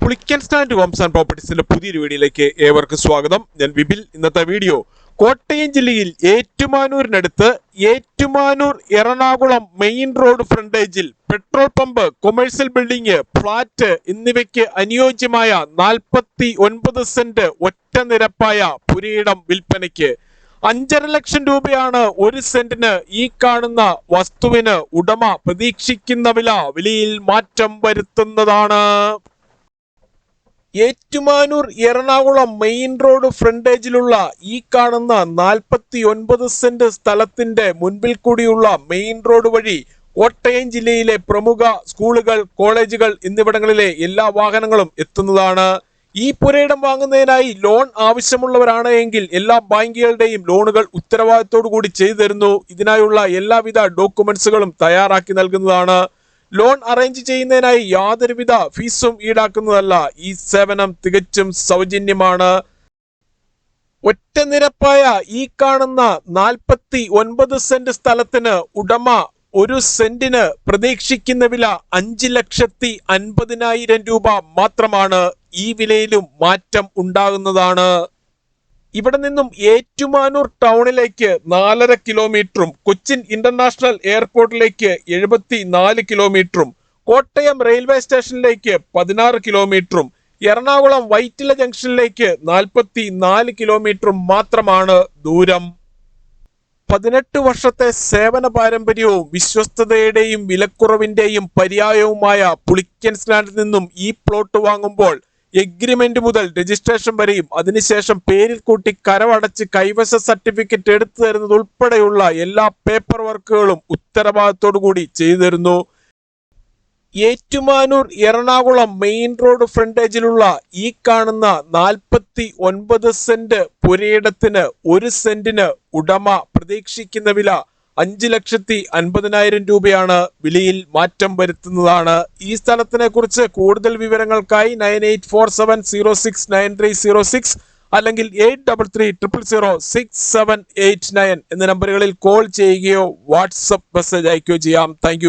Pulickan stand Holmes and പ്രോപ്പർട്ടീസിന്റെ പുതിയൊരു വീഡിയോയിലേക്ക് ഏവർക്കും സ്വാഗതം. ഞാൻ വിപിൽ. ഇന്നത്തെ വീഡിയോ കോട്ടയം ജില്ലയിൽ ഏറ്റുമാനൂരിനടുത്ത് ഏറ്റുമാനൂർ എറണാകുളം മെയിൻ റോഡ് ഫ്രണ്ടേജിൽ petrol pump, commercial building, flat എന്നിവയ്ക്ക് അനുയോജ്യമായ 49 സെന്റ് ഒറ്റ നിരപ്പായ പുരയിടം വിൽപ്പനയ്ക്ക്. 5.5 ലക്ഷം രൂപയാണ് ഒരു സെന്റിന് ഈ കാണുന്ന വസ്തുവിന് ഉടമ പ്രതീക്ഷിക്കുന്ന വിലയിൽ മാറ്റം വരുത്തുന്നതാണ്. ഏറ്റുമാനൂർ എറണാകുളം മെയിൻ റോഡ് ഫ്രണ്ടേജിലുള്ള ഈ കാണുന്ന 49 സെന്റ് സ്ഥലത്തിന്റെ മുൻപിൽ കൂടിയുള്ള മെയിൻ റോഡ് വഴി കോട്ടയം ജില്ലയിലെ പ്രമുഖ സ്കൂളുകൾ, കോളേജുകൾ എന്നിവിടങ്ങളിലെ എല്ലാ വാഹനങ്ങളും എത്തുന്നതാണ്. ഈ പുരയിടം വാങ്ങുന്നതിനായി ലോൺ ആവശ്യമുള്ളവരാണ് എങ്കിൽ എല്ലാ ബാങ്കുകളുടെയും ലോണുകൾ ഉത്തരവാദിത്തോടു കൂടി ചെയ്തു തരുന്നു. ഇതിനായുള്ള എല്ലാവിധ ഡോക്യുമെന്റ്സുകളും തയ്യാറാക്കി നൽകുന്നതാണ്. ലോൺ അറേഞ്ച് ചെയ്യുന്നതിനായി യാതൊരുവിധ ഫീസും ഈടാക്കുന്നതല്ല. ഈ സേവനം തികച്ചും സൗജന്യമാണ്. ഒറ്റ നിരപ്പായ ഈ കാണുന്ന 49 സെന്റ് സ്ഥലത്തിന് ഉടമ ഒരു സെന്റിന് പ്രതീക്ഷിക്കുന്ന വില 5,50,000 രൂപ മാത്രമാണ്. ഈ വിലയിലും മാറ്റം ഉണ്ടാകുന്നതാണ്. ഇവിടെ നിന്നും ഏറ്റുമാനൂർ ടൗണിലേക്ക് 4.5 കിലോമീറ്ററും കൊച്ചിൻ ഇന്റർനാഷണൽ എയർപോർട്ടിലേക്ക് 74 കിലോമീറ്ററും കോട്ടയം റെയിൽവേ സ്റ്റേഷനിലേക്ക് 16 കിലോമീറ്ററും എറണാകുളം വൈറ്റില ജംഗ്ഷനിലേക്ക് 44 കിലോമീറ്ററും മാത്രമാണ് ദൂരം. 18 വർഷത്തെ സേവന പാരമ്പര്യവും വിശ്വസ്തതയുടെയും വിലക്കുറവിന്റെയും പര്യായവുമായ പുളിക്കൻ സ്റ്റാൻഡിൽ നിന്നും ഈ പ്ലോട്ട് വാങ്ങുമ്പോൾ എഗ്രിമെന്റ് മുതൽ രജിസ്ട്രേഷൻ വരെയും അതിനുശേഷം പേരിൽ കൂട്ടി കരമടച്ച് കൈവശ സർട്ടിഫിക്കറ്റ് എടുത്തു തരുന്നത് ഉൾപ്പെടെയുള്ള എല്ലാ പേപ്പർ വർക്കുകളും ഉത്തരവാദിത്തോടു കൂടി ചെയ്തു തരുന്നു. ഏറ്റുമാനൂർ എറണാകുളം മെയിൻ റോഡ് ഫ്രണ്ടേജിലുള്ള ഈ കാണുന്ന 49 സെന്റ് പുരയിടത്തിന് ഒരു സെന്റിന് ഉടമ പ്രതീക്ഷിക്കുന്ന വില 5,50,000 രൂപയാണ്. വിലയിൽ മാറ്റം വരുത്തുന്നതാണ്. ഈ സ്ഥലത്തിനെ കുറിച്ച് കൂടുതൽ വിവരങ്ങൾക്കായി 9847069306 അല്ലെങ്കിൽ 8330006789 എന്ന നമ്പറുകളിൽ കോൾ ചെയ്യുകയോ വാട്സപ്പ് മെസ്സേജ് അയക്കുകയോ ചെയ്യാം. താങ്ക്